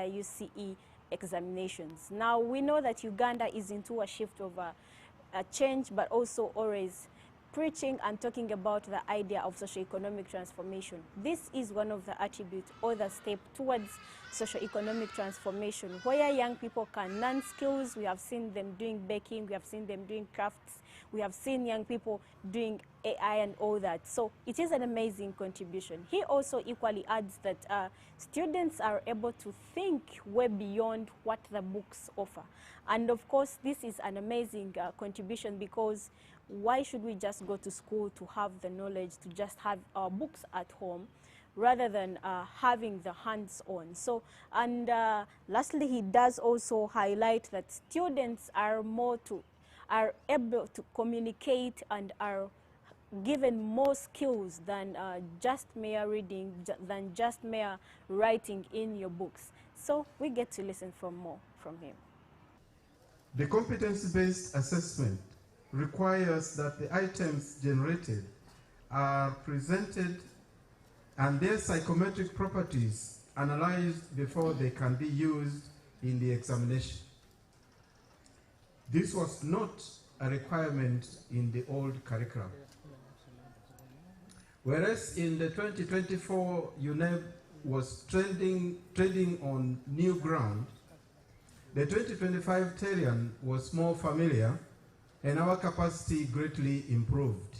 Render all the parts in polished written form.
their UCE examinations. Now, we know that Uganda is into a shift of a change, but also always preaching and talking about the idea of socio-economic transformation. This is one of the attributes or the step towards socio-economic transformation, where young people can learn skills. We have seen them doing baking, we have seen them doing crafts, we have seen young people doing AI and all that. So it is an amazing contribution. He also equally adds that students are able to think way beyond what the books offer. And of course, this is an amazing contribution, because why should we just go to school to have the knowledge, to just have our books at home, rather than having the hands-on? So, and lastly, he does also highlight that students are able to communicate and are given more skills than just mere reading, than just mere writing in your books. So we get to listen more from him. The competency-based assessment requires that the items generated are presented and their psychometric properties analyzed before they can be used in the examination. This was not a requirement in the old curriculum. Whereas in the 2024, UNEB was treading on new ground, the 2025 Terian was more familiar and our capacity greatly improved.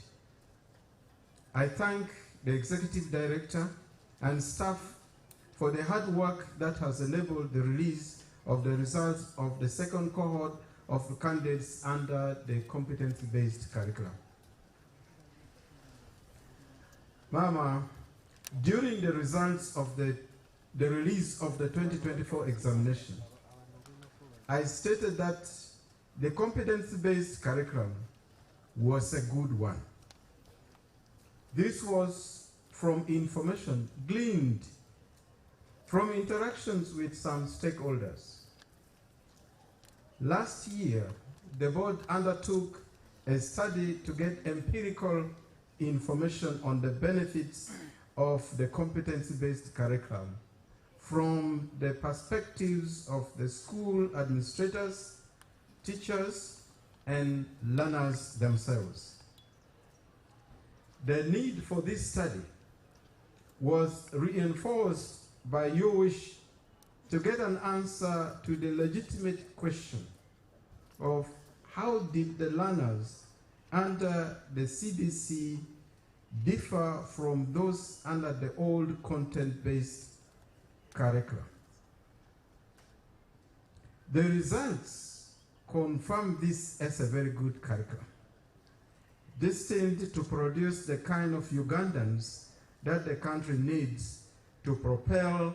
I thank the Executive Director and staff for the hard work that has enabled the release of the results of the second cohort of the candidates under the competency-based curriculum. Mama, during the results of the release of the 2024 examination, I stated that the competency-based curriculum was a good one. This was from information gleaned from interactions with some stakeholders. Last year, the board undertook a study to get empirical information on the benefits of the competency-based curriculum from the perspectives of the school administrators, teachers, and learners themselves. The need for this study was reinforced by your wish to get an answer to the legitimate question of how did the learners under the CBC differ from those under the old content-based curriculum. The results confirm this as a very good curriculum, destined to produce the kind of Ugandans that the country needs to propel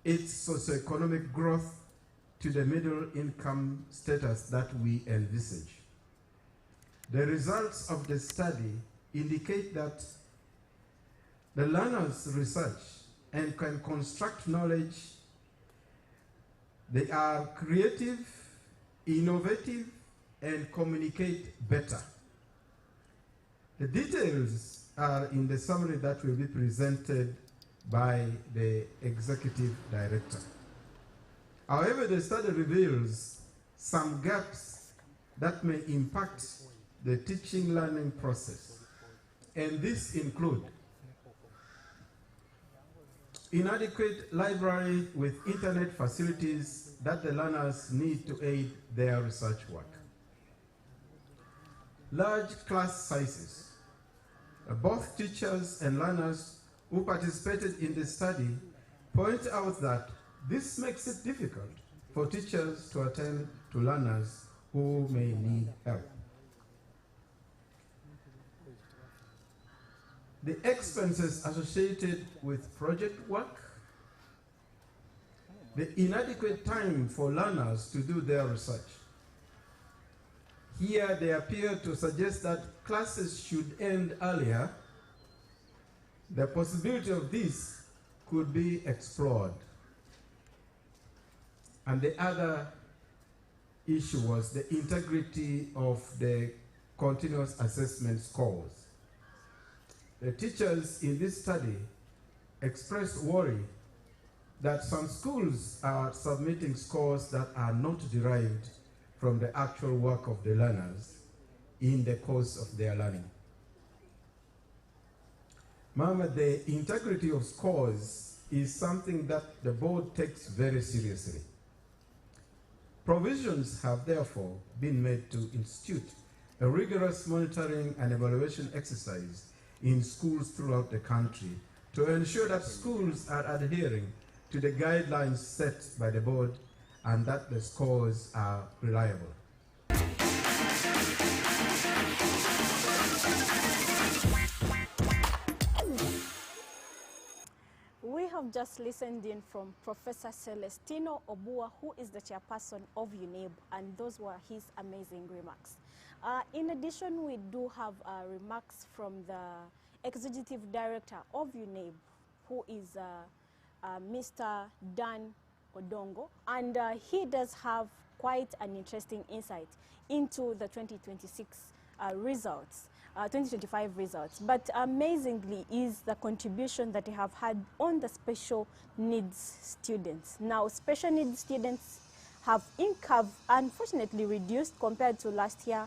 its socioeconomic growth to the middle income status that we envisage. The results of the study indicate that the learners research and can construct knowledge. They are creative, innovative, and communicate better. The details are in the summary that will be presented by the Executive Director. However, the study reveals some gaps that may impact the teaching learning process, and this include inadequate library with internet facilities that the learners need to aid their research work, large class sizes. Both teachers and learners who participated in the study point out that this makes it difficult for teachers to attend to learners who may need help. The expenses associated with project work, the inadequate time for learners to do their research. Here they appear to suggest that classes should end earlier. The possibility of this could be explored. And the other issue was the integrity of the continuous assessment scores. The teachers in this study expressed worry that some schools are submitting scores that are not derived from the actual work of the learners in the course of their learning. Mama, the integrity of scores is something that the board takes very seriously. Provisions have therefore been made to institute a rigorous monitoring and evaluation exercise in schools throughout the country to ensure that schools are adhering to the guidelines set by the board and that the scores are reliable. We have just listened in from Professor Celestino Obua, who is the chairperson of UNEB, and those were his amazing remarks. In addition, we do have remarks from the Executive Director of UNEB, who is Mr. Dan Odongo, and he does have quite an interesting insight into the 2026 results. 2025 results, but amazingly is the contribution that they have had on the special needs students. Now, special needs students have income unfortunately reduced compared to last year,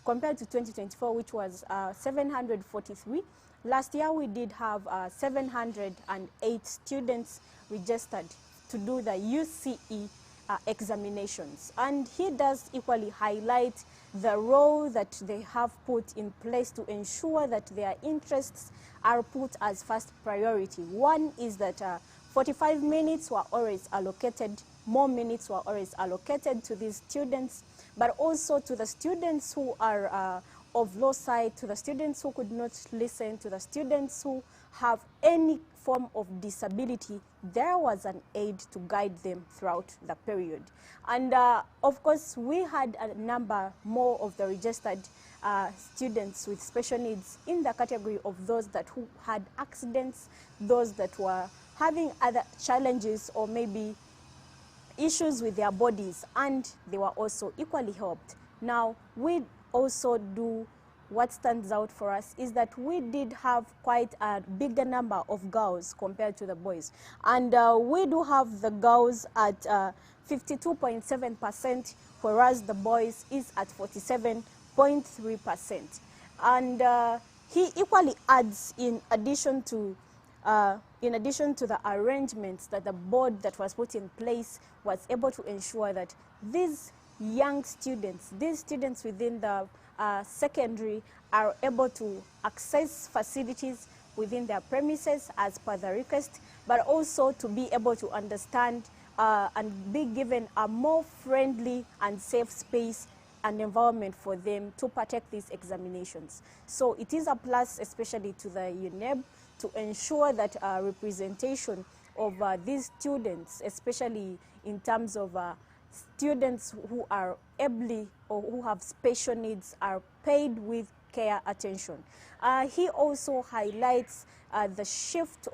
compared to 2024, which was 743. Last year we did have 708 students registered to do the UCE examinations, and he does equally highlight the role that they have put in place to ensure that their interests are put as first priority. One is that 45 minutes were always allocated, more minutes were always allocated to these students, but also to the students who are of low sight, to the students who could not listen, to the students who have any form of disability. There was an aid to guide them throughout the period. And of course, we had a number more of the registered students with special needs in the category of those that who had accidents, those that were having other challenges or maybe issues with their bodies, and they were also equally helped. Now, we also do, what stands out for us is that we did have quite a bigger number of girls compared to the boys. And we do have the girls at 52.7%, whereas the boys is at 47.3%. And he equally adds, in addition to the arrangements that the board that was put in place was able to ensure that these young students, these students within the secondary are able to access facilities within their premises as per the request, but also to be able to understand and be given a more friendly and safe space and environment for them to partake these examinations. So it is a plus, especially to the UNEB, to ensure that representation of these students, especially in terms of students who are able or who have special needs, are paid with care attention. He also highlights the shift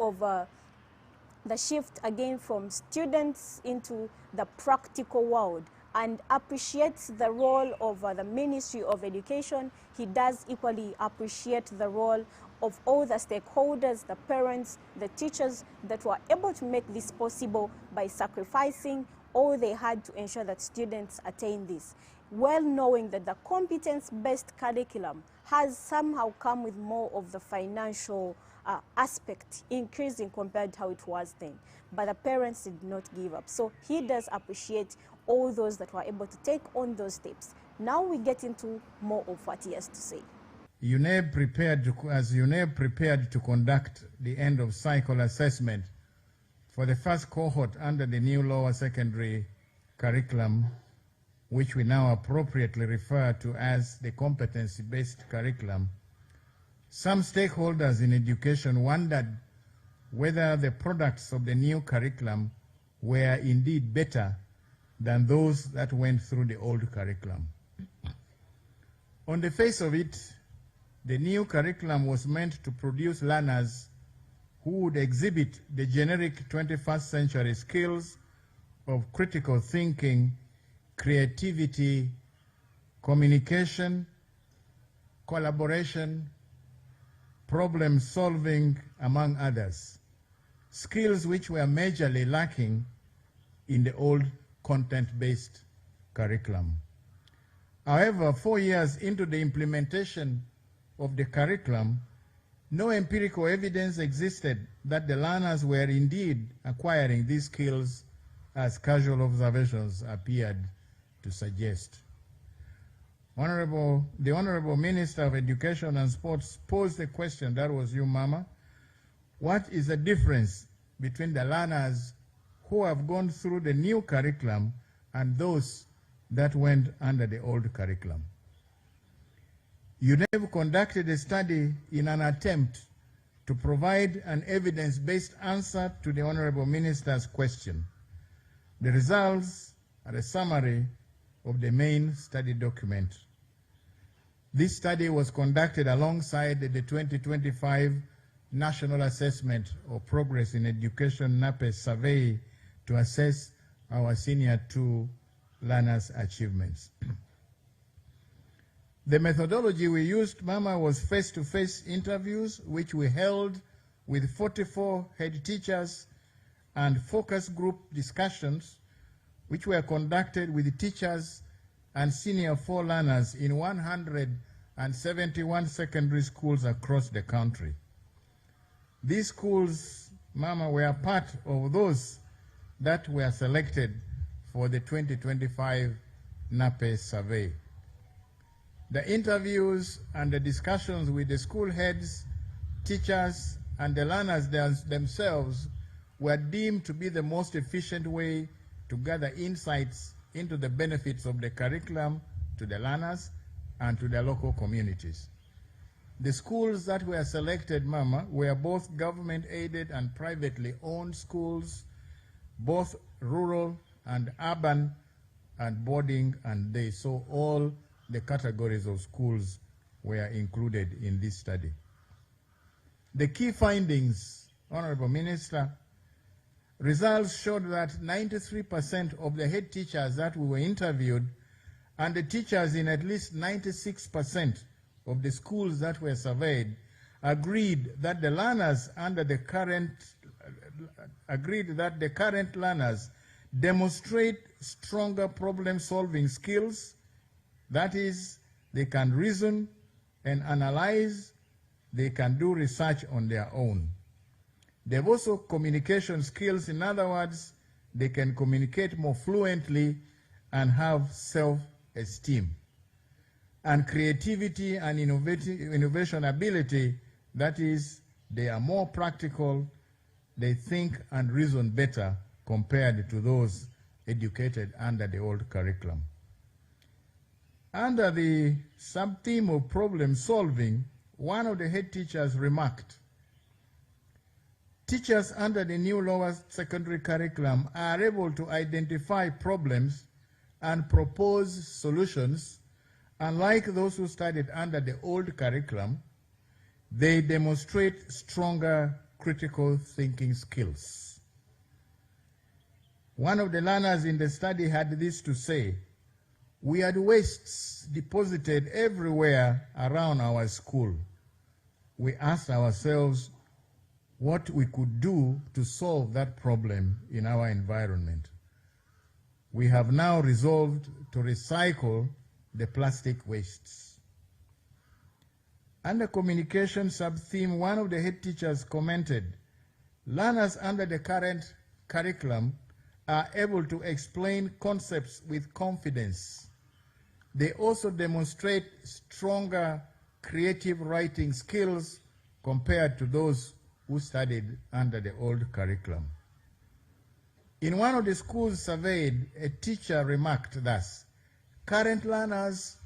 again from students into the practical world, and appreciates the role of the Ministry of Education. He does equally appreciate the role of all the stakeholders, the parents, the teachers that were able to make this possible by sacrificing all they had to ensure that students attain this, well knowing that the competence-based curriculum has somehow come with more of the financial aspect increasing compared to how it was then. But the parents did not give up. So he does appreciate all those that were able to take on those steps. Now we get into more of what he has to say. UNEB prepared to conduct the end of cycle assessment for the first cohort under the new lower secondary curriculum, which we now appropriately refer to as the competency-based curriculum. Some stakeholders in education wondered whether the products of the new curriculum were indeed better than those that went through the old curriculum. On the face of it, the new curriculum was meant to produce learners who would exhibit the generic 21st century skills of critical thinking, creativity, communication, collaboration, problem solving, among others. skills which were majorly lacking in the old content-based curriculum. However, 4 years into the implementation of the curriculum, no empirical evidence existed that the learners were indeed acquiring these skills as casual observations appeared to suggest. The Honorable Minister of Education and Sports posed a question, that was you, Mama. What is the difference between the learners who have gone through the new curriculum and those that went under the old curriculum? UNEP conducted a study in an attempt to provide an evidence-based answer to the Honorable Minister's question. The results are a summary of the main study document. This study was conducted alongside the 2025 National Assessment of Progress in Education NAPES survey to assess our Senior 2 learners' achievements. The methodology we used, Mama, was face-to-face interviews, which we held with 44 head teachers, and focus group discussions, which were conducted with teachers and Senior 4 learners in 171 secondary schools across the country. These schools, Mama, were part of those that were selected for the 2025 NAPES survey. The interviews and the discussions with the school heads, teachers, and the learners themselves were deemed to be the most efficient way to gather insights into the benefits of the curriculum to the learners and to their local communities. The schools that were selected, Mama, were both government-aided and privately owned schools, both rural and urban, and boarding and day. So all the categories of schools were included in this study. The key findings, Honorable Minister, results showed that 93% of the head teachers that we were interviewed and the teachers in at least 96% of the schools that were surveyed agreed that the current learners demonstrate stronger problem-solving skills. That is, they can reason and analyze, they can do research on their own. They have also communication skills. In other words, they can communicate more fluently and have self-esteem. And creativity and innovation ability, that is, they are more practical, they think and reason better compared to those educated under the old curriculum. Under the sub-theme of problem solving, one of the head teachers remarked, teachers under the new lower secondary curriculum are able to identify problems and propose solutions. Unlike those who studied under the old curriculum, they demonstrate stronger critical thinking skills. One of the learners in the study had this to say, we had wastes deposited everywhere around our school. We asked ourselves what we could do to solve that problem in our environment. We have now resolved to recycle the plastic wastes. Under communication sub-theme, one of the head teachers commented, learners under the current curriculum are able to explain concepts with confidence. They also demonstrate stronger creative writing skills compared to those who studied under the old curriculum. In one of the schools surveyed, a teacher remarked thus, current learners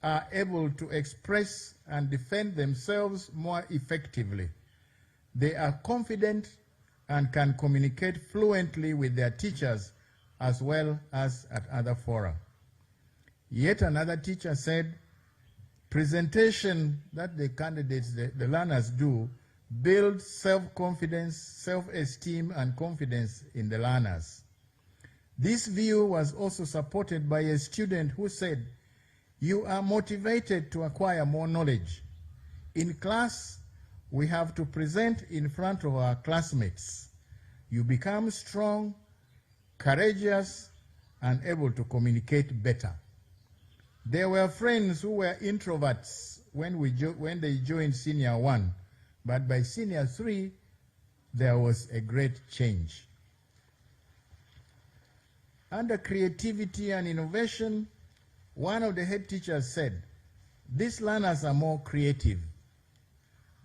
are able to express and defend themselves more effectively. They are confident and can communicate fluently with their teachers as well as at other fora. Yet another teacher said, presentation that the candidates, the learners do, build self-confidence, self-esteem, and confidence in the learners. This view was also supported by a student who said, you are motivated to acquire more knowledge. In class, we have to present in front of our classmates. you become strong, courageous, and able to communicate better. There were friends who were introverts when they joined Senior 1, but by Senior 3, there was a great change. Under creativity and innovation, one of the head teachers said, these learners are more creative.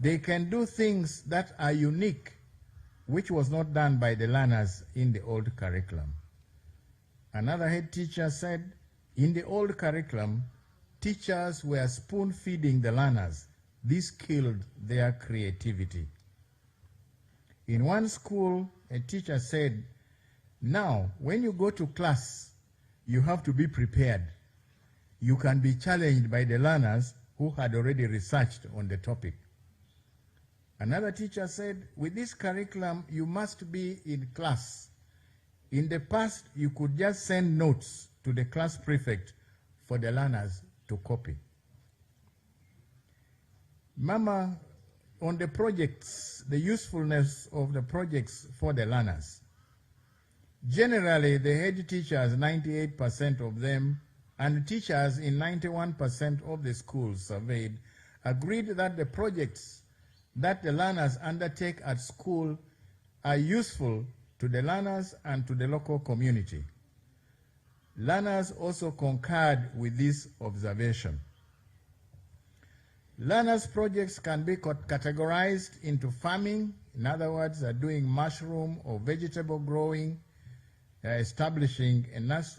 They can do things that are unique, which was not done by the learners in the old curriculum. Another head teacher said, in the old curriculum, teachers were spoon-feeding the learners. This killed their creativity. In one school, a teacher said, now, when you go to class, you have to be prepared. You can be challenged by the learners who had already researched on the topic. Another teacher said, with this curriculum, you must be in class. In the past, you could just send notes to the class prefect for the learners to copy. Mama, on the projects, the usefulness of the projects for the learners. Generally, the head teachers, 98% of them, and teachers in 91% of the schools surveyed, agreed that the projects that the learners undertake at school are useful to the learners and to the local community. Learners also concurred with this observation. Learners' projects can be categorized into farming, in other words, doing mushroom or vegetable growing, establishing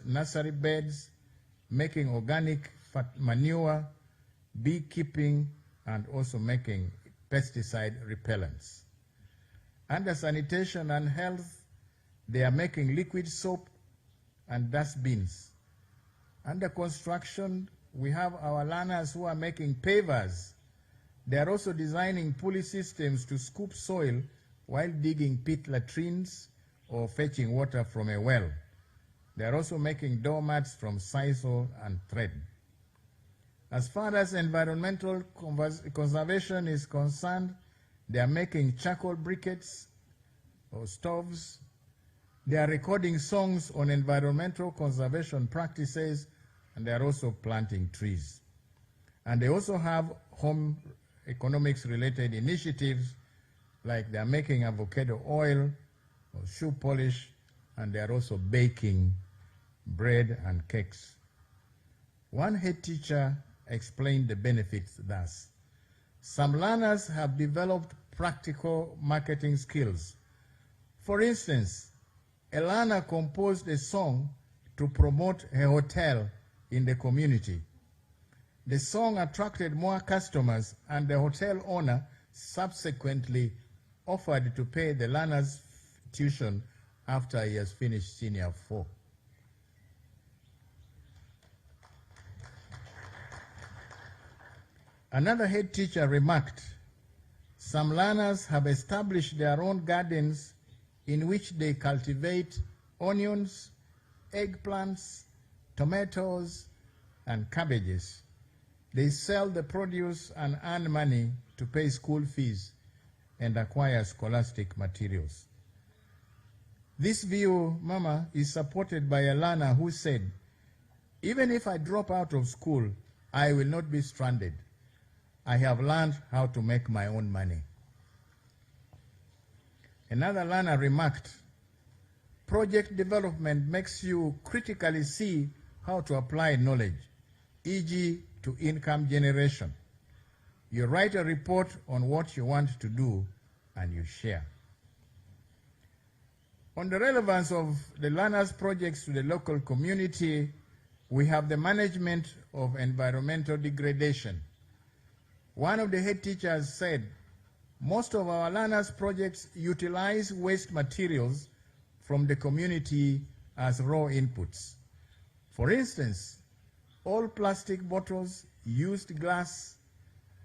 nursery beds, making organic manure, beekeeping, and also making pesticide repellents. Under sanitation and health, they are making liquid soap and dustbins. Under construction, we have our learners who are making pavers. They are also designing pulley systems to scoop soil while digging pit latrines or fetching water from a well. They are also making doormats from sisal and thread. As far as environmental conservation is concerned, they are making charcoal briquettes or stoves. They are recording songs on environmental conservation practices, and they are also planting trees. And they also have home economics related initiatives, like they are making avocado oil or shoe polish, and they are also baking bread and cakes. One head teacher explained the benefits thus. Some learners have developed practical marketing skills. For instance, a learner composed a song to promote a hotel in the community. The song attracted more customers, and the hotel owner subsequently offered to pay the learner's tuition after he has finished Senior 4. Another head teacher remarked, some learners have established their own gardens in which they cultivate onions, eggplants, tomatoes, and cabbages. They sell the produce and earn money to pay school fees and acquire scholastic materials. This view, Mama, is supported by a learner who said, even if I drop out of school, I will not be stranded. I have learned how to make my own money. Another learner remarked, project development makes you critically see how to apply knowledge, e.g. to income generation. You write a report on what you want to do and you share. On the relevance of the learners' projects to the local community, we have the management of environmental degradation. One of the head teachers said, most of our learners' projects utilize waste materials from the community as raw inputs. For instance, all plastic bottles, used glass,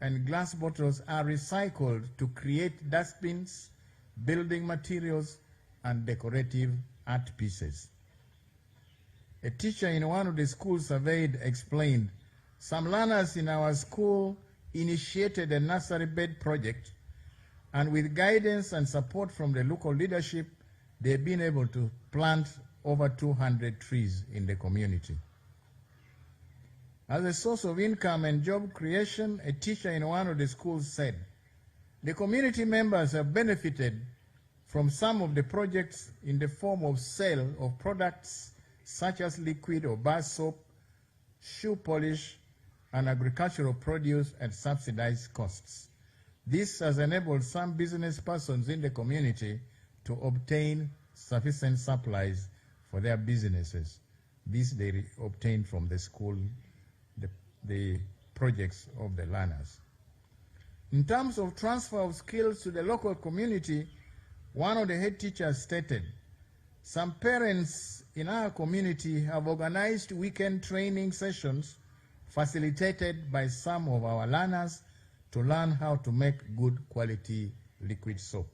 and glass bottles are recycled to create dustbins, building materials, and decorative art pieces. A teacher in one of the schools surveyed explained, some learners in our school initiated a nursery bed project, and with guidance and support from the local leadership, they've been able to plant over 200 trees in the community. As a source of income and job creation, a teacher in one of the schools said, the community members have benefited from some of the projects in the form of sale of products such as liquid or bar soap, shoe polish, and agricultural produce at subsidized costs. This has enabled some business persons in the community to obtain sufficient supplies for their businesses. This they obtained from the school, the projects of the learners. In terms of transfer of skills to the local community, one of the head teachers stated, some parents in our community have organized weekend training sessions facilitated by some of our learners to learn how to make good quality liquid soap.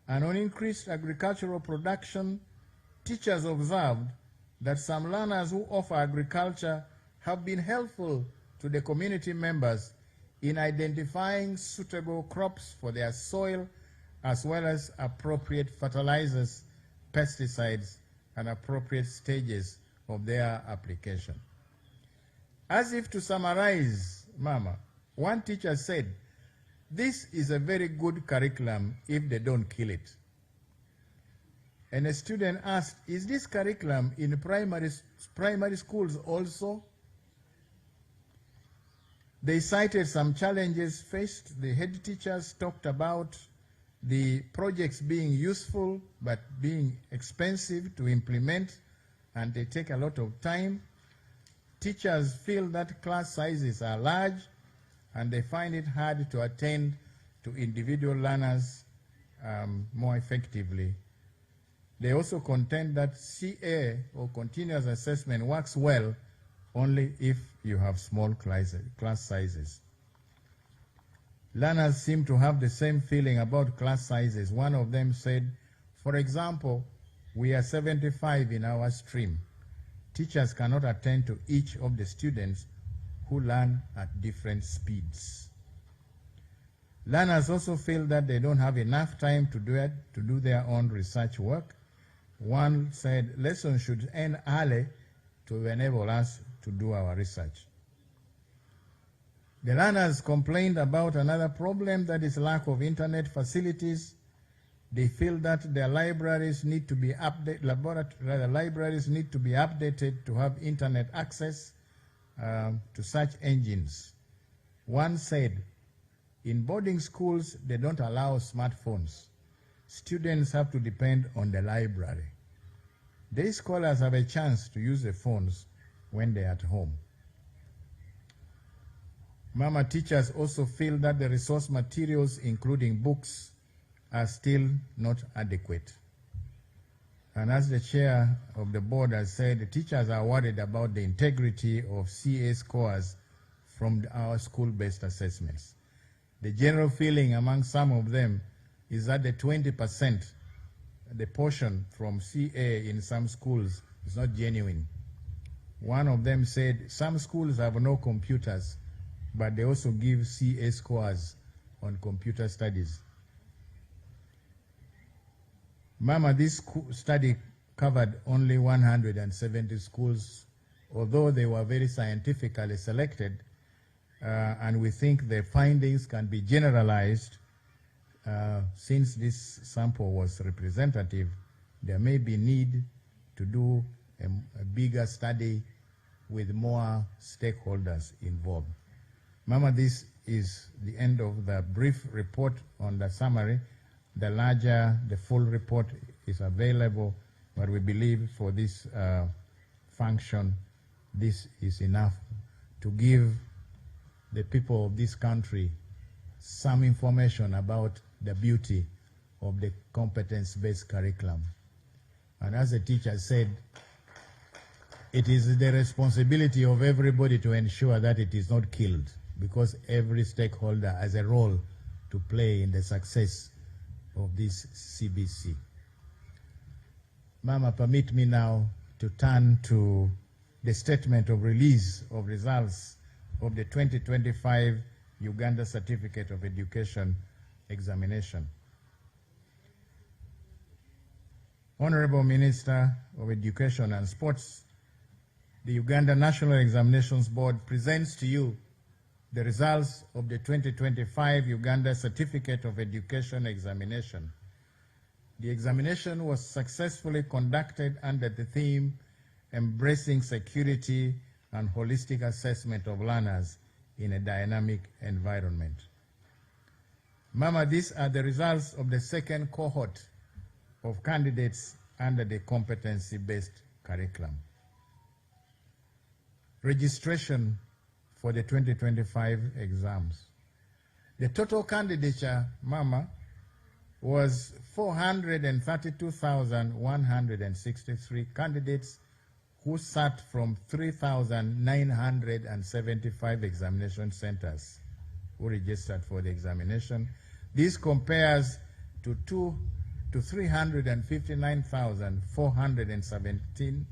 And on increased agricultural production, teachers observed that some learners who offer agriculture have been helpful to the community members in identifying suitable crops for their soil, as well as appropriate fertilizers, pesticides, and appropriate stages of their application. As if to summarize, Mama, one teacher said, this is a very good curriculum if they don't kill it. And a student asked, is this curriculum in primary schools also? They cited some challenges faced. The head teachers talked about the projects being useful but being expensive to implement, and they take a lot of time. Teachers feel that class sizes are large and they find it hard to attend to individual learners more effectively. They also contend that CA, or continuous assessment, works well only if you have small class sizes. Learners seem to have the same feeling about class sizes. One of them said, for example, we are 75 in our stream. Teachers cannot attend to each of the students who learn at different speeds. Learners also feel that they don't have enough time to do their own research work. One said, lessons should end early to enable us to do our research. The learners complained about another problem, that is lack of internet facilities. They feel that their libraries need to be updated to have internet access to such engines. One said, in boarding schools, they don't allow smartphones. Students have to depend on the library. Day scholars have a chance to use the phones when they're at home. Mama, teachers also feel that the resource materials, including books, are still not adequate. And as the chair of the board has said, the teachers are worried about the integrity of CA scores from our school-based assessments. The general feeling among some of them is that the 20%, the portion from CA in some schools, is not genuine. One of them said some schools have no computers, but they also give CA scores on computer studies. Mama, this study covered only 170 schools, although they were very scientifically selected, and we think the findings can be generalized. Since this sample was representative, there may be need to do a bigger study with more stakeholders involved. Mama, this is the end of the brief report on the summary. The full report is available, but we believe for this function, this is enough to give the people of this country some information about the beauty of the competence-based curriculum. And as the teacher said, it is the responsibility of everybody to ensure that it is not killed, because every stakeholder has a role to play in the success of this CBC. Mama, permit me now to turn to the statement of release of results of the 2025 Uganda Certificate of Education examination. Honorable Minister of Education and Sports, the Uganda National Examinations Board presents to you the results of the 2025 Uganda Certificate of Education examination. The examination was successfully conducted under the theme Embracing Security and Holistic Assessment of Learners in a Dynamic Environment. Mama, these are the results of the second cohort of candidates under the competency-based curriculum. Registration for the 2025 exams. The total candidature, Mama, was 432,163 candidates who sat from 3,975 examination centers who registered for the examination. This compares to 359,417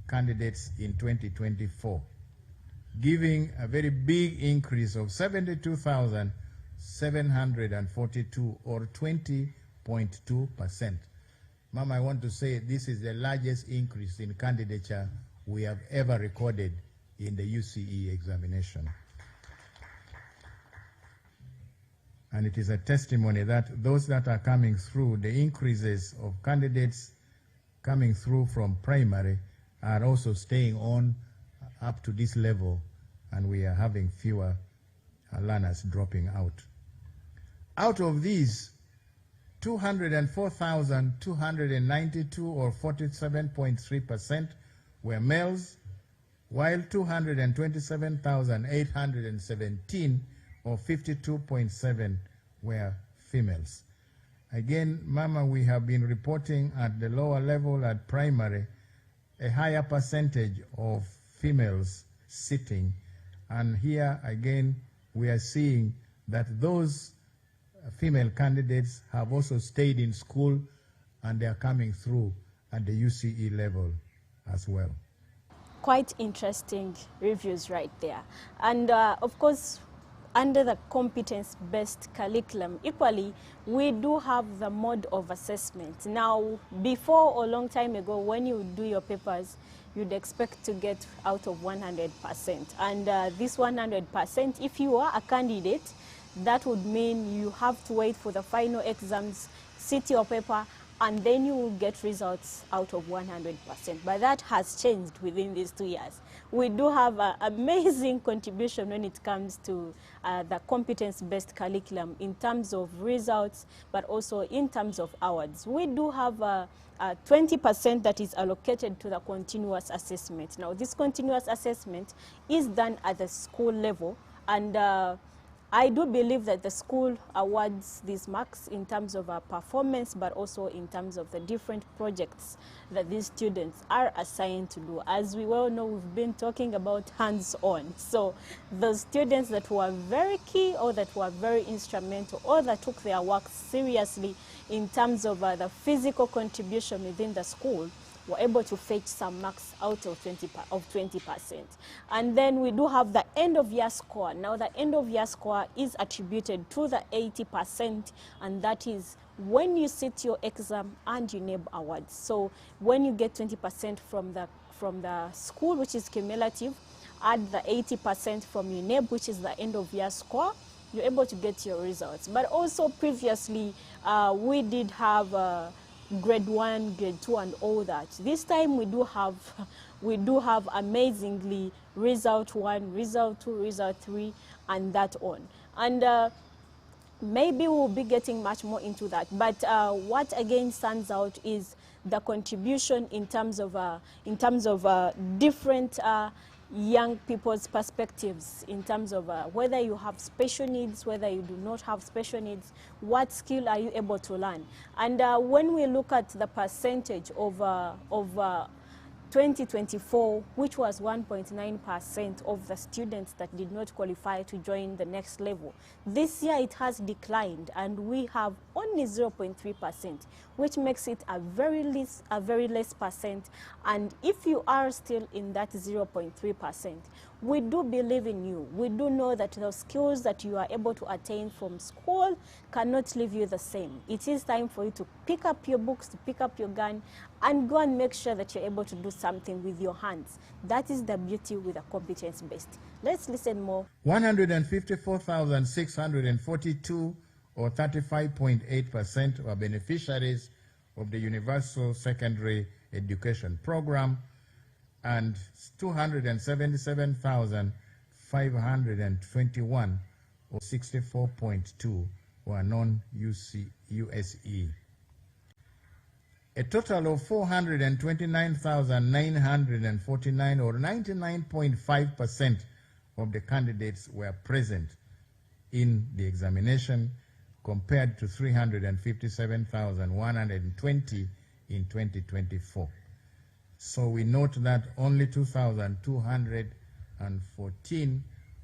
candidates in 2024, giving a very big increase of 72,742 or 20.2%. Ma'am, I want to say this is the largest increase in candidature we have ever recorded in the UCE examination. And it is a testimony that those that are coming through, the increases of candidates coming through from primary are also staying on up to this level, and we are having fewer learners dropping out. Out of these, 204,292 or 47.3% were males, while 227,817 or 52.7% were females. Again, Mama, we have been reporting at the lower level at primary a higher percentage of females sitting, and here again we are seeing that those female candidates have also stayed in school and they are coming through at the UCE level as well. Quite interesting reviews right there. And of course, under the competence-based curriculum, equally, we do have the mode of assessment. Now, before or a long time ago, when you do your papers, you'd expect to get out of 100%. And this 100%, if you are a candidate, that would mean you have to wait for the final exams, sit your paper, and then you will get results out of 100%. But that has changed within these 2 years. We do have an amazing contribution when it comes to the competence-based curriculum in terms of results, but also in terms of awards. We do have 20% that is allocated to the continuous assessment. Now, this continuous assessment is done at the school level, and I do believe that the school awards these marks in terms of performance, but also in terms of the different projects that these students are assigned to do. As we well know, we've been talking about hands-on. So the students that were very key or that were very instrumental or that took their work seriously in terms of the physical contribution within the school were able to fetch some marks out of 20%. And then we do have the end of year score. Now the end of year score is attributed to the 80%, and that is when you sit your exam and you NAEB awards. So when you get 20% from the school, which is cumulative, add the 80% from your NAEB, which is the end of year score, you're able to get your results. But also previously, we did have grade 1, grade 2, and all that. This time we do have amazingly result 1, result 2, result 3, and that on. And maybe we'll be getting much more into that. But what again stands out is the contribution in terms of different young people's perspectives, in terms of whether you have special needs, whether you do not have special needs, what skill are you able to learn. And when we look at the percentage of 2024, which was 1.9% of the students that did not qualify to join the next level, this year it has declined, and we have only 0.3%, which makes it a very less percent. And if you are still in that 0.3%, We do believe in you. We do know that the skills that you are able to attain from school cannot leave you the same. It is time for you to pick up your books, to pick up your gun, and go and make sure that you're able to do something with your hands. That is the beauty with a competence-based. Let's listen more. 154,642, or 35.8%, were beneficiaries of the Universal Secondary Education Program, and 277,521, or 64.2%, were non-USE. A total of 429,949, or 99.5%, of the candidates were present in the examination, compared to 357,120 in 2024. So we note that only 2,214,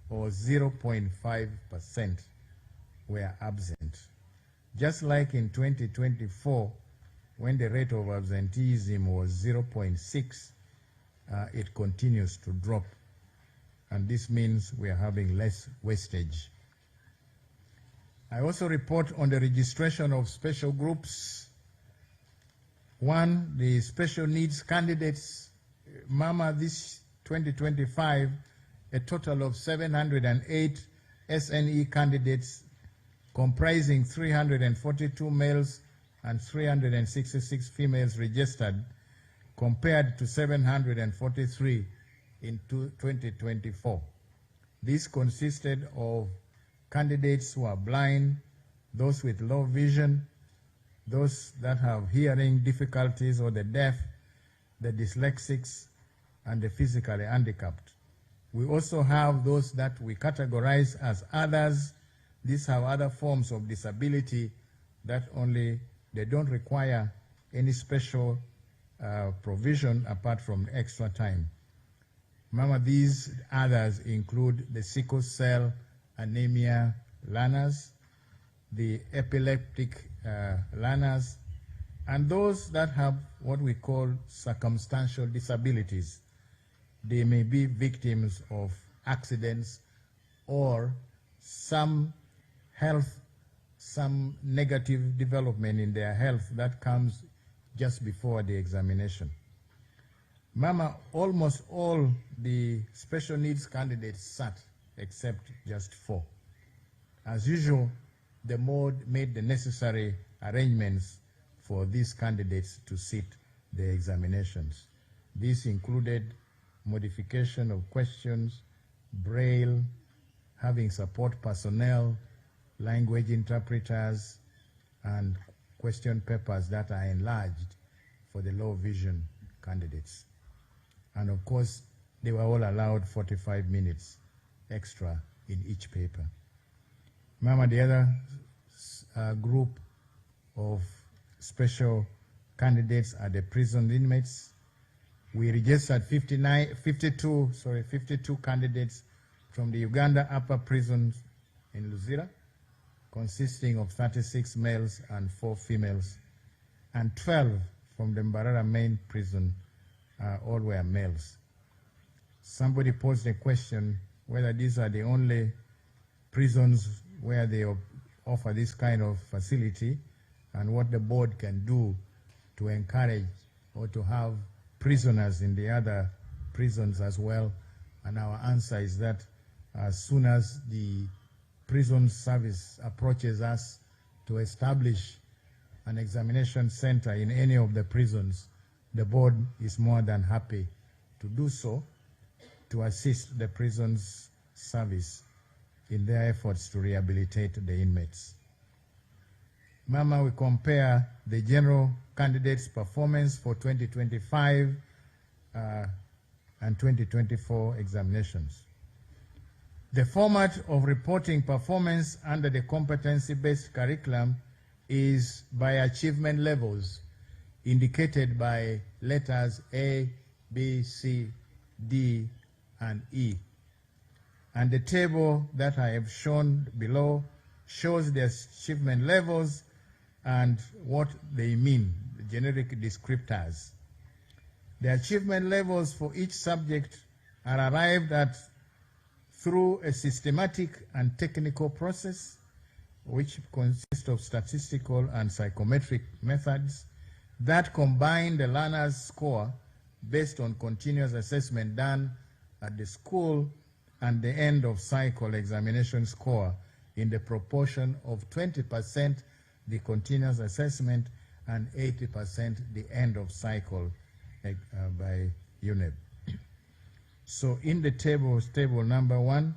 or 0.5%, were absent. Just like in 2024, when the rate of absenteeism was 0.6, it continues to drop. And this means we are having less wastage. I also report on the registration of special groups. One, the special needs candidates. Mama, this 2025, a total of 708 SNE candidates, comprising 342 males and 366 females registered, compared to 743 in 2024. This consisted of candidates who are blind, those with low vision, those that have hearing difficulties or the deaf, the dyslexics, and the physically handicapped. We also have those that we categorize as others. These have other forms of disability that they don't require any special provision apart from extra time. Mama, these others include the sickle cell anemia learners, the epileptic learners, and those that have what we call circumstantial disabilities. They may be victims of accidents or some negative development in their health that comes just before the examination. Mama, almost all the special needs candidates sat, except just 4. As usual, the board made the necessary arrangements for these candidates to sit the examinations. This included modification of questions, braille, having support personnel, language interpreters, and question papers that are enlarged for the low vision candidates. And of course, they were all allowed 45 minutes extra in each paper. Mama, the other group of special candidates are the prison inmates. We registered 52 candidates from the Uganda upper prisons in Luzira, consisting of 36 males and 4 females, and 12 from the Mbarara main prison, all were males. Somebody posed a question whether these are the only prisons where they offer this kind of facility, and what the board can do to encourage or to have prisoners in the other prisons as well. And our answer is that as soon as the prison service approaches us to establish an examination center in any of the prisons, the board is more than happy to do so, to assist the prisons service in their efforts to rehabilitate the inmates. Mama, we compare the general candidates' performance for 2025 and 2024 examinations. The format of reporting performance under the competency-based curriculum is by achievement levels, indicated by letters A, B, C, D, and E. And the table that I have shown below shows the achievement levels and what they mean, the generic descriptors. The achievement levels for each subject are arrived at through a systematic and technical process which consists of statistical and psychometric methods that combine the learner's score based on continuous assessment done at the school and the end of cycle examination score in the proportion of 20% the continuous assessment and 80% the end of cycle by UNEB. So in the table number 1,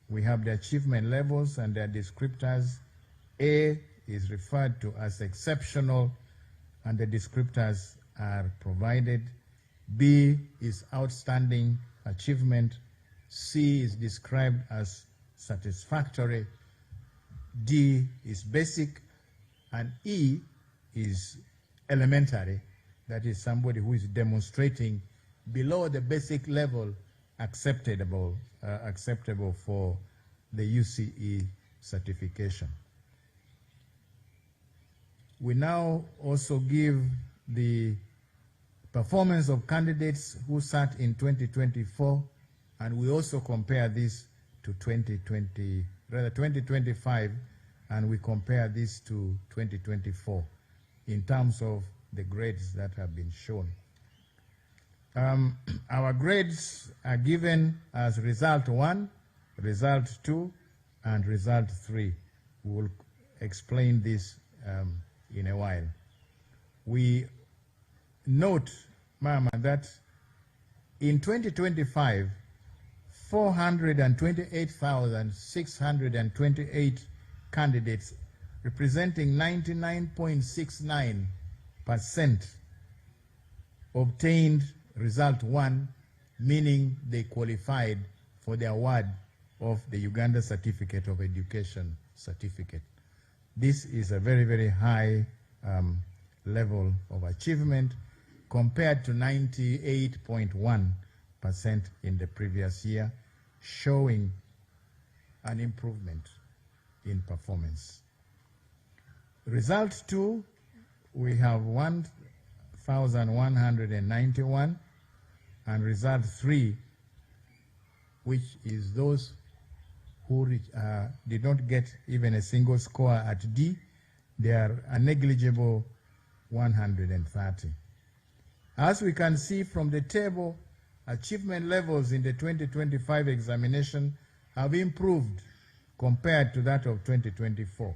we have the achievement levels and their descriptors. A is referred to as exceptional and the descriptors are provided. B is outstanding achievement. C is described as satisfactory. D is basic. And E is elementary. That is somebody who is demonstrating below the basic level acceptable for the UCE certification. We now also give the performance of candidates who sat in 2024, and we also compare this to 2025, and we compare this to 2024 in terms of the grades that have been shown. Our grades are given as result 1, result 2, and result 3. We will explain this in a while. We note, Mama, that in 2025, 428,628 candidates representing 99.69% obtained result 1, meaning they qualified for the award of the Uganda Certificate of Education certificate. This is a very, very high level of achievement compared to 98.1% in the previous year, showing an improvement in performance. Result 2, we have 1,191, and result 3, which is those who did not get even a single score at D, they are a negligible 130. As we can see from the table, achievement levels in the 2025 examination have improved compared to that of 2024.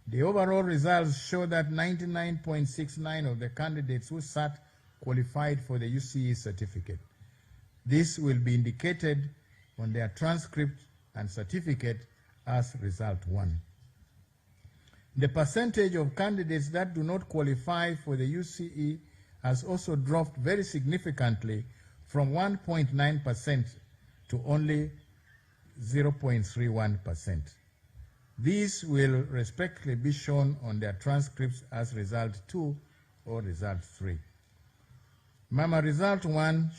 The overall results show that 99.69% of the candidates who sat qualified for the UCE certificate. This will be indicated on their transcript and certificate as result 1. The percentage of candidates that do not qualify for the UCE has also dropped very significantly from 1.9% to only 0.31%. These will respectively be shown on their transcripts as result 2 or result 3. Mama, result 1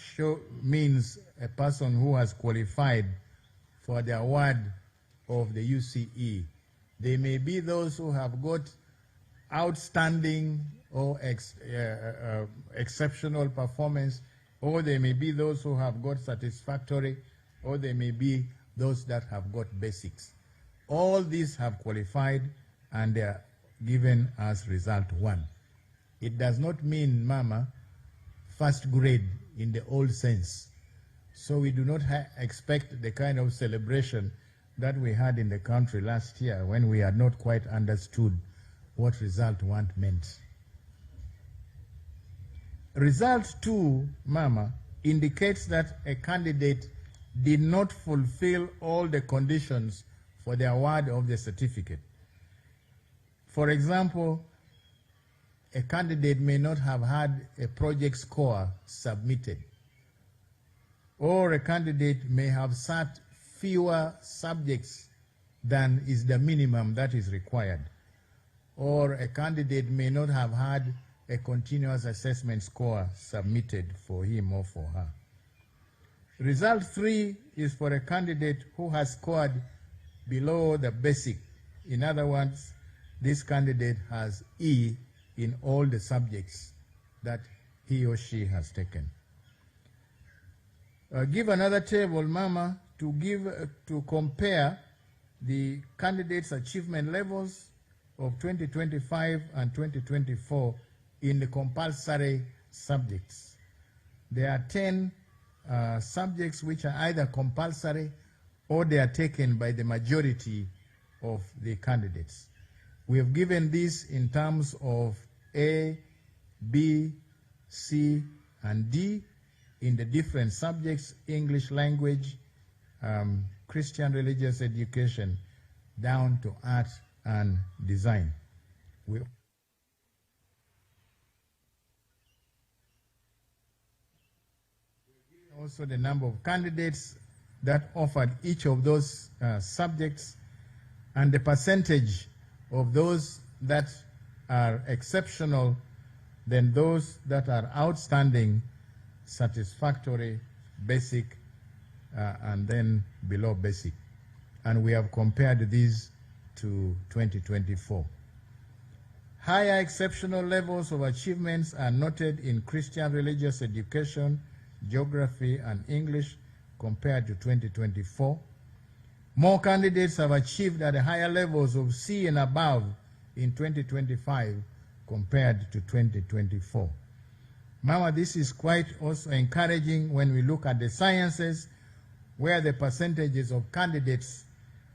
means a person who has qualified for the award of the UCE. They may be those who have got outstanding or exceptional performance, or they may be those who have got satisfactory, or they may be those that have got basics. All these have qualified and they are given as result 1. It does not mean, Mama, first grade in the old sense. So we do not expect the kind of celebration that we had in the country last year when we had not quite understood what result 1 meant. Result 2, Mama, indicates that a candidate did not fulfill all the conditions for the award of the certificate. For example, a candidate may not have had a project score submitted, or a candidate may have sat fewer subjects than is the minimum that is required, or a candidate may not have had a continuous assessment score submitted for him or for her. Result 3 is for a candidate who has scored below the basic. In other words, this candidate has E in all the subjects that he or she has taken. Give another table, Mama, to compare the candidates' achievement levels of 2025 and 2024 in the compulsory subjects. There are 10 subjects which are either compulsory or they are taken by the majority of the candidates. We have given these in terms of A, B, C, and D in the different subjects: English language, Christian religious education, down to art and design. Also the number of candidates that offered each of those subjects and the percentage of those that are exceptional than those that are outstanding, satisfactory, basic, and then below basic. And we have compared these to 2024. Higher exceptional levels of achievements are noted in Christian religious education, geography, and English compared to 2024. More candidates have achieved at higher levels of C and above in 2025 compared to 2024. Mama, this is quite also encouraging when we look at the sciences, where the percentages of candidates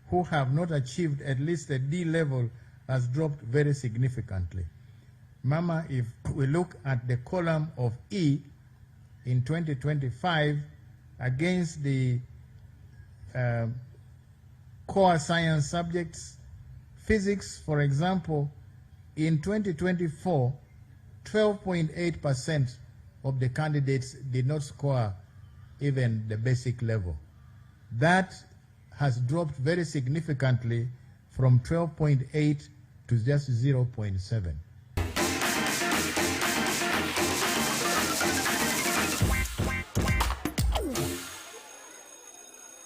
who have not achieved at least a D level has dropped very significantly. Mama, if we look at the column of E in 2025 against the core science subjects, physics, for example, in 2024, 12.8% of the candidates did not score even the basic level. That has dropped very significantly from 12.8 to just 0.7.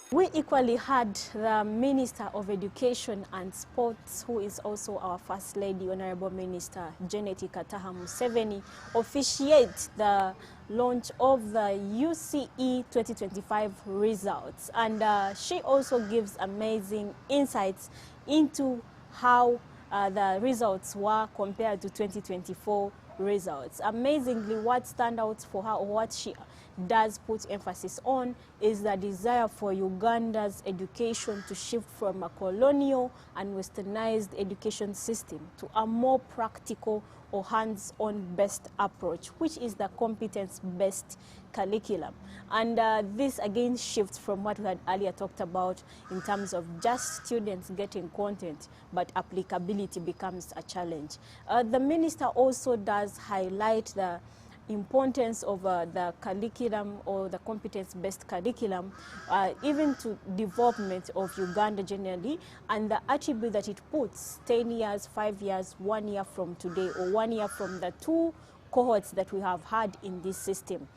We equally had the Minister of Education and Sports, who is also our First Lady, Honorable Minister Janet Kataha Museveni, officiate the launch of the UCE 2025 results. And she also gives amazing insights into how the results were compared to 2024 results. Amazingly, what stands out for her, or what she does put emphasis on, is the desire for Uganda's education to shift from a colonial and westernized education system to a more practical or hands-on based approach, which is the competence-based curriculum. And this again shifts from what we had earlier talked about in terms of just students getting content, but applicability becomes a challenge. The minister also does highlight the importance of the curriculum, or the competence-based curriculum, even to development of Uganda generally, and the attribute that it puts 10 years, 5 years, 1 year from today, or 1 year from the 2 cohorts that we have had in this system.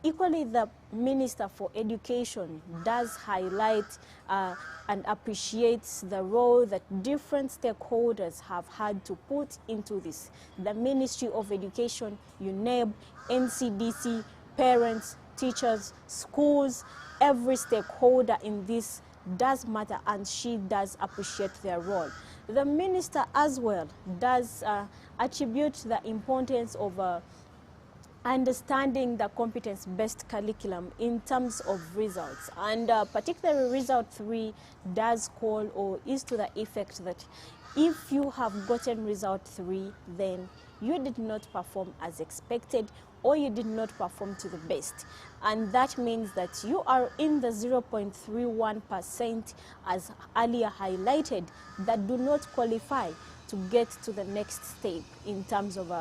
Equally, the Minister for Education does highlight and appreciates the role that different stakeholders have had to put into this. The Ministry of Education, UNEB, NCDC, parents, teachers, schools, every stakeholder in this does matter, and she does appreciate their role. The minister as well does attribute the importance of understanding the competence-based curriculum in terms of results. And particularly Result 3 does call, or is to the effect that if you have gotten Result 3, then you did not perform as expected, or you did not perform to the best. And that means that you are in the 0.31%, as earlier highlighted, that do not qualify to get to the next step in terms of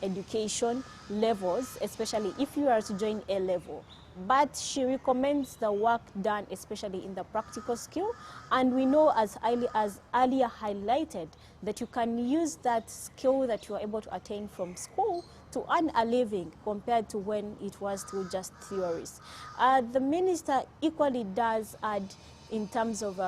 education levels, especially if you are to join A level. But she recommends the work done, especially in the practical skill. And we know, as earlier highlighted, that you can use that skill that you are able to attain from school to earn a living compared to when it was through just theories. The minister equally does add, in terms of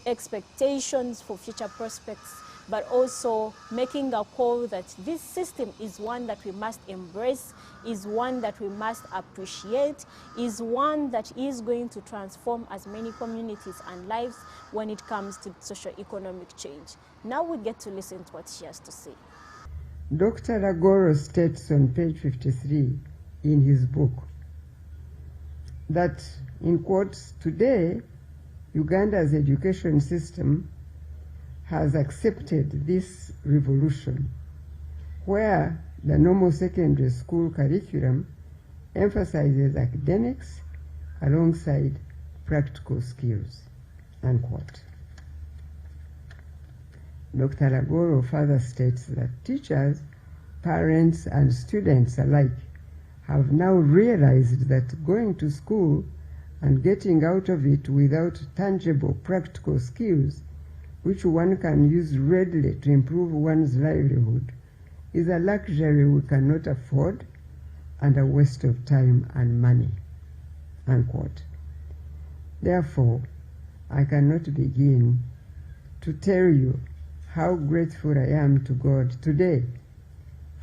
expectations for future prospects, but also making a call that this system is one that we must embrace, is one that we must appreciate, is one that is going to transform as many communities and lives when it comes to socio-economic change. Now we get to listen to what she has to say. Dr. Agoro states on page 53 in his book that, in quotes, today, Uganda's education system has accepted this revolution where the normal secondary school curriculum emphasizes academics alongside practical skills, unquote. Dr. Agoro further states that teachers, parents, and students alike have now realized that going to school and getting out of it without tangible practical skills, which one can use readily to improve one's livelihood, is a luxury we cannot afford and a waste of time and money, unquote. Therefore, I cannot begin to tell you how grateful I am to God today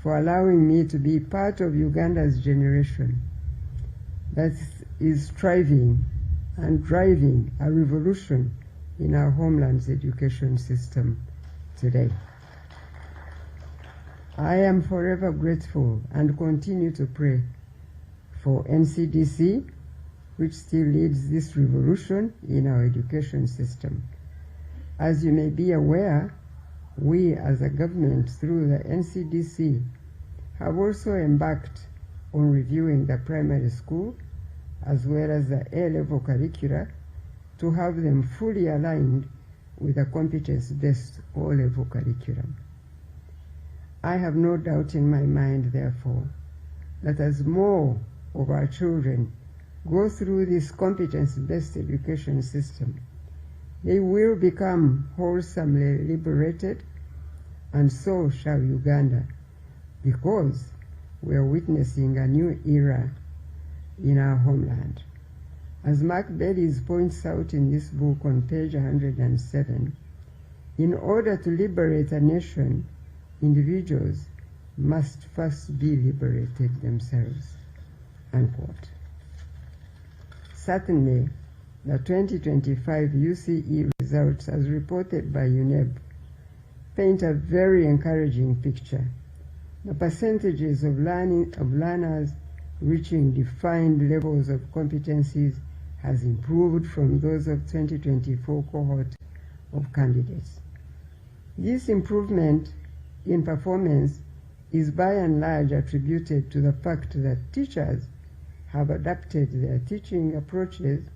for allowing me to be part of Uganda's generation that is striving and driving a revolution in our homeland's education system today. I am forever grateful and continue to pray for NCDC, which still leads this revolution in our education system. As you may be aware, we as a government through the NCDC have also embarked on reviewing the primary school as well as the A-level curricula to have them fully aligned with the competence-based O-level curriculum. I have no doubt in my mind, therefore, that as more of our children go through this competence-based education system, they will become wholesomely liberated, and so shall Uganda, because we are witnessing a new era in our homeland. As Mark Bellis points out in this book on page 107, in order to liberate a nation, individuals must first be liberated themselves, unquote. Certainly, the 2025 UCE results, as reported by UNEB, paint a very encouraging picture. The percentages of learners reaching defined levels of competencies has improved from those of 2024 cohort of candidates. This improvement in performance is by and large attributed to the fact that teachers have adapted their teaching approaches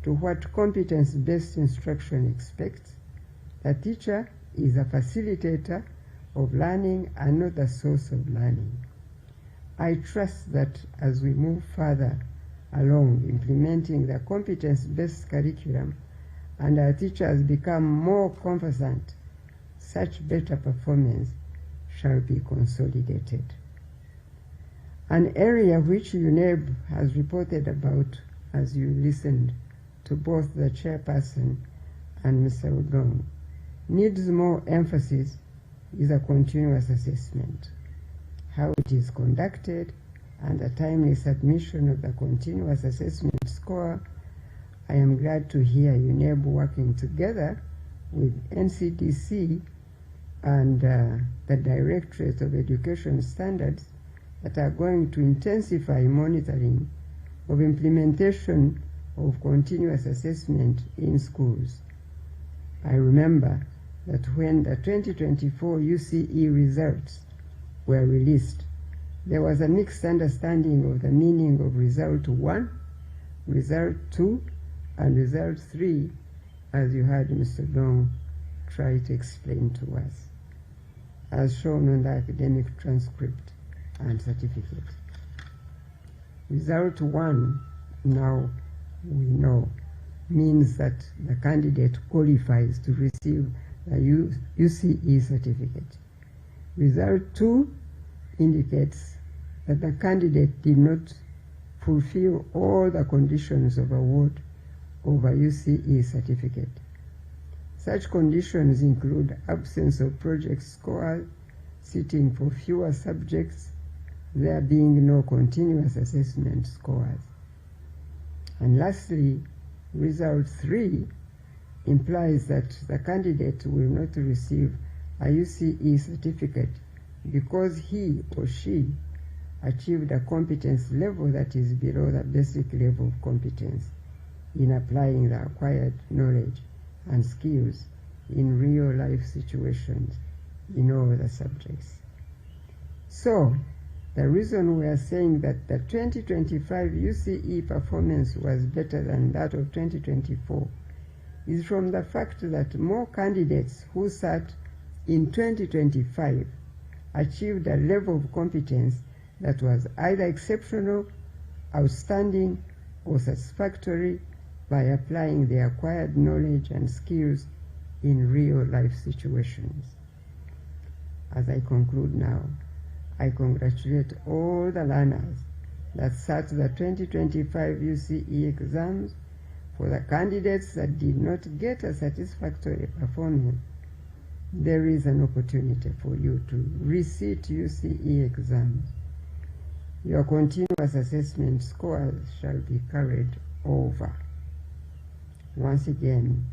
to what competence-based instruction expects. The teacher is a facilitator of learning and not the source of learning. I trust that as we move further along implementing the competence-based curriculum and our teachers become more conversant, such better performance shall be consolidated. An area which UNEB has reported about, as you listened to both the chairperson and Mr. Odong, needs more emphasis is a continuous assessment. How it is conducted and the timely submission of the continuous assessment score. I am glad to hear UNEB working together with NCDC and the Directorate of Education Standards that are going to intensify monitoring of implementation of continuous assessment in schools. I remember that when the 2024 UCE results were released, there was a mixed understanding of the meaning of result 1, result 2, and result 3, as you heard Mr. Dong try to explain to us, as shown on the academic transcript and certificate. Result 1, now we know, means that the candidate qualifies to receive the UCE certificate. Result 2 indicates that the candidate did not fulfill all the conditions of award of a UCE certificate. Such conditions include absence of project scores, sitting for fewer subjects, there being no continuous assessment scores. And lastly, result 3 implies that the candidate will not receive a UCE certificate because he or she achieved a competence level that is below the basic level of competence in applying the acquired knowledge and skills in real-life situations in all the subjects. So, the reason we are saying that the 2025 UCE performance was better than that of 2024 is from the fact that more candidates who sat in 2025 achieved a level of competence that was either exceptional, outstanding, or satisfactory by applying the acquired knowledge and skills in real-life situations. As I conclude now, I congratulate all the learners that sat the 2025 UCE exams. For the candidates that did not get a satisfactory performance, there is an opportunity for you to resit UCE exams. Your continuous assessment scores shall be carried over. Once again,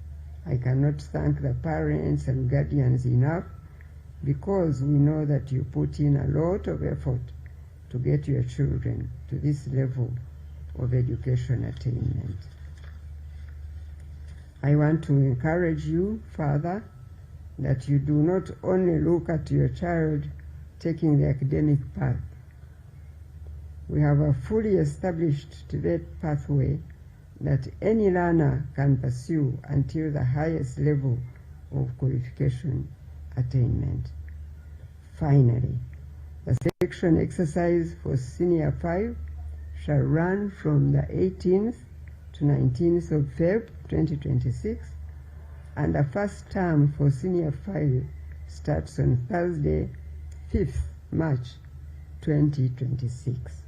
I cannot thank the parents and guardians enough because we know that you put in a lot of effort to get your children to this level of education attainment. I want to encourage you further that you do not only look at your child taking the academic path. We have a fully established TVET pathway that any learner can pursue until the highest level of qualification attainment. Finally, the selection exercise for Senior 5 shall run from the 18th to 19th of Feb 2026, and the first term for Senior 5 starts on Thursday, 5th March 2026.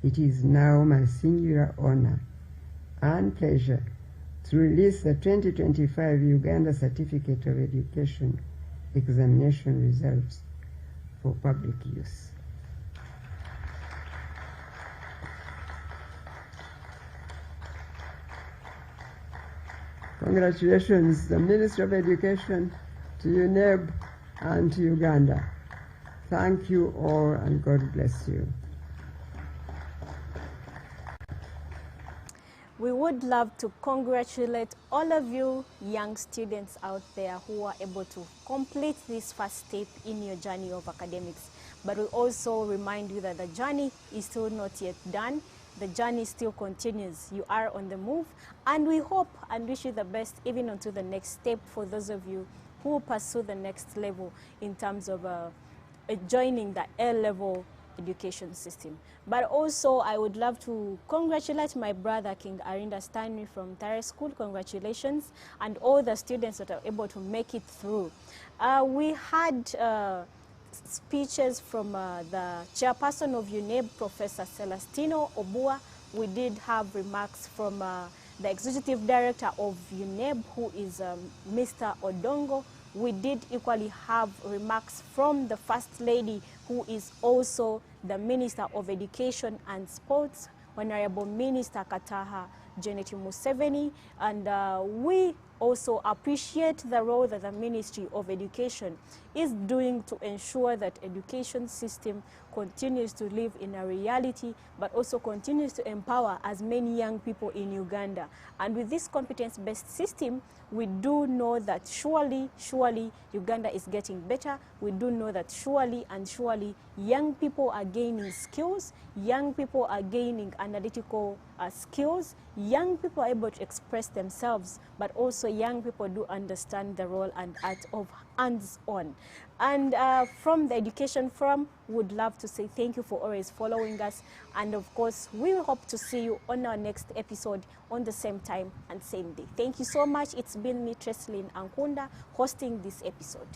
It is now my singular honor and pleasure to release the 2025 Uganda Certificate of Education examination results for public use. Congratulations, the Ministry of Education, to UNEB and to Uganda. Thank you all and God bless you. We would love to congratulate all of you young students out there who are able to complete this first step in your journey of academics. But we also remind you that the journey is still not yet done. The journey still continues. You are on the move, and we hope and wish you the best even onto the next step for those of you who pursue the next level in terms of joining the A-level education system. But also, I would love to congratulate my brother, King Arinda Stanley from Tare School. Congratulations, and all the students that are able to make it through. We had speeches from the chairperson of UNEB, Professor Celestino Obua. We did have remarks from the executive director of UNEB, who is Mr. Odongo. We did equally have remarks from the First Lady, who is also the Minister of Education and Sports, Honorable Minister Kataha Janet Museveni, and we also appreciate the role that the Ministry of Education is doing to ensure that education system continues to live in a reality, but also continues to empower as many young people in Uganda. And with this competence-based system, we do know that surely Uganda is getting better. We do know that surely young people are gaining skills, young people are gaining analytical skills, young people are able to express themselves, but also young people do understand the role and art of hands-on. And from the Education Forum, would love to say thank you for always following us. And of course, we hope to see you on our next episode on the same time and same day. Thank you so much. It's been me, Treslin Ankunda, hosting this episode.